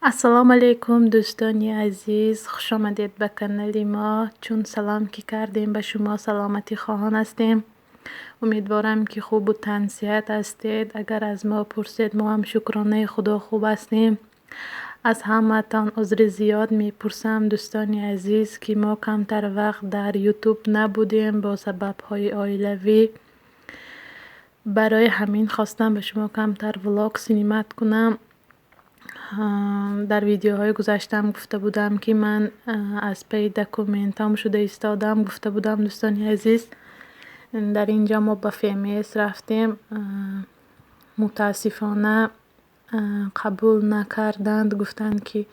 السلام علیکم دوستانی عزیز، خوش آمدید به کانال ما. چون سلام که کردیم به شما سلامتی خواهان هستیم. امیدوارم که خوب و تن صحت هستید. اگر از ما پرسید ما هم شکرانه خدا خوب هستیم. از همتان عذر زیاد میپرسم دوستانی عزیز که ما کمتر وقت در یوتیوب نبودیم با سبب های عائلوی. برای همین خواستم به شما کمتر ولاگ سینیمت کنم. در ویدیوهای گذشتم گفته بودم که من از پی دکومنتام شده ایستادم. گفته بودم دوستانی عزیز در اینجا ما به FMS رفتیم، متاسفانه قبول نکردند. گفتند که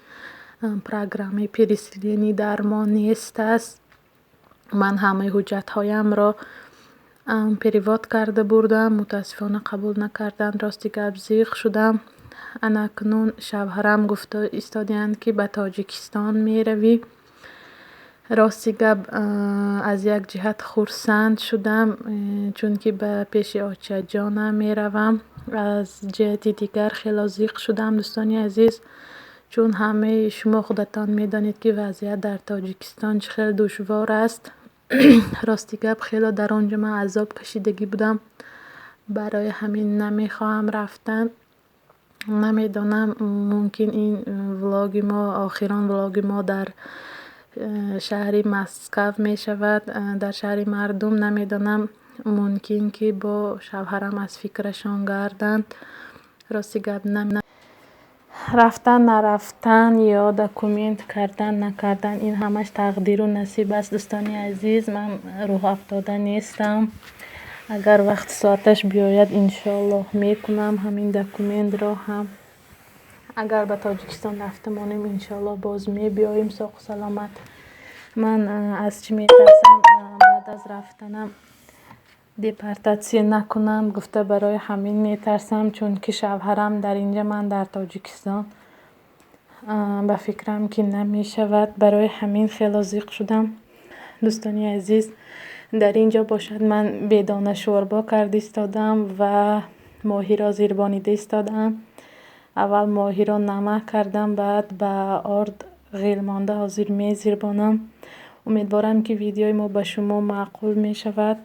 پروگرام پریسیلینی در ما نیست است. من همه حجت هایم را پریوات کرده بردم، متاسفانه قبول نکردند. راستی گپ زیغ شدم. اکنون شوهرم گفته ایستادند که به تاجیکستان می روی. راستی گپ از یک جهت خرسند شدم چون که به پیش آچه جانم می روم. از جهت دیگر خیلی زیغ شدم دوستانی عزیز، چون همه شما خودتان می دانید که وضعیت در تاجیکستان چه خیلی دشوار است. راستی گپ خیلی در آنجا من عذاب کشیدگی بودم، برای همین نمی خواهم رفتن. نمیدانم ممکن این ولاگ ما آخران ولاگ ما در شهر مسکو می شود، در شهر مردم. نمیدانم ممکن که با شوهرم از فکرشان گردند. راستی گپ رفتن نرفتن یا دکومنت کردن نکردن این همش تقدیر و نصیب است دوستانی عزیز. من روح افتاده نیستم. اگر وقت ساعتش بیاید انشالله میکنم همین دکومنت را هم. اگر به تاجیکستان رفتمانیم انشالله باز می بیاییم ساق و سلامت. من از چی میترسم بعد از رفتنم دیپارتاسی نکنم. گفته برای همین میترسم، چون که شوهرم در اینجا من در تاجیکستان به فکرم که نمیشود. برای همین خیلی زیغ شدم دوستانی عزیز. در اینجا باشد من بدانه شوربا کرده ایستادم و ماهی را زیربانیده ایستادم. اول ماهی را نمک کردم، بعد به آرد غیل مانده حاضر می زیربانم. امیدوارم که ویدیوی ما به شما معقول می شود.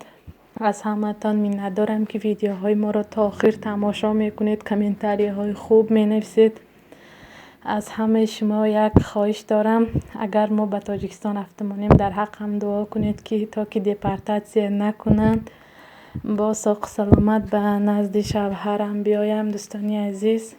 از همتان منت دارم که ویدیوهای ما را تا آخر تماشا می کنید، کامنتاری های خوب می نویسید. از همه شما یک خواهش دارم، اگر ما به تاجیکستان رفتمانیم در حق هم دعا کنید که تا که دیپارتاسی نکنند با ساق سلامت به نزد شوهرم بیایم دوستانی عزیز.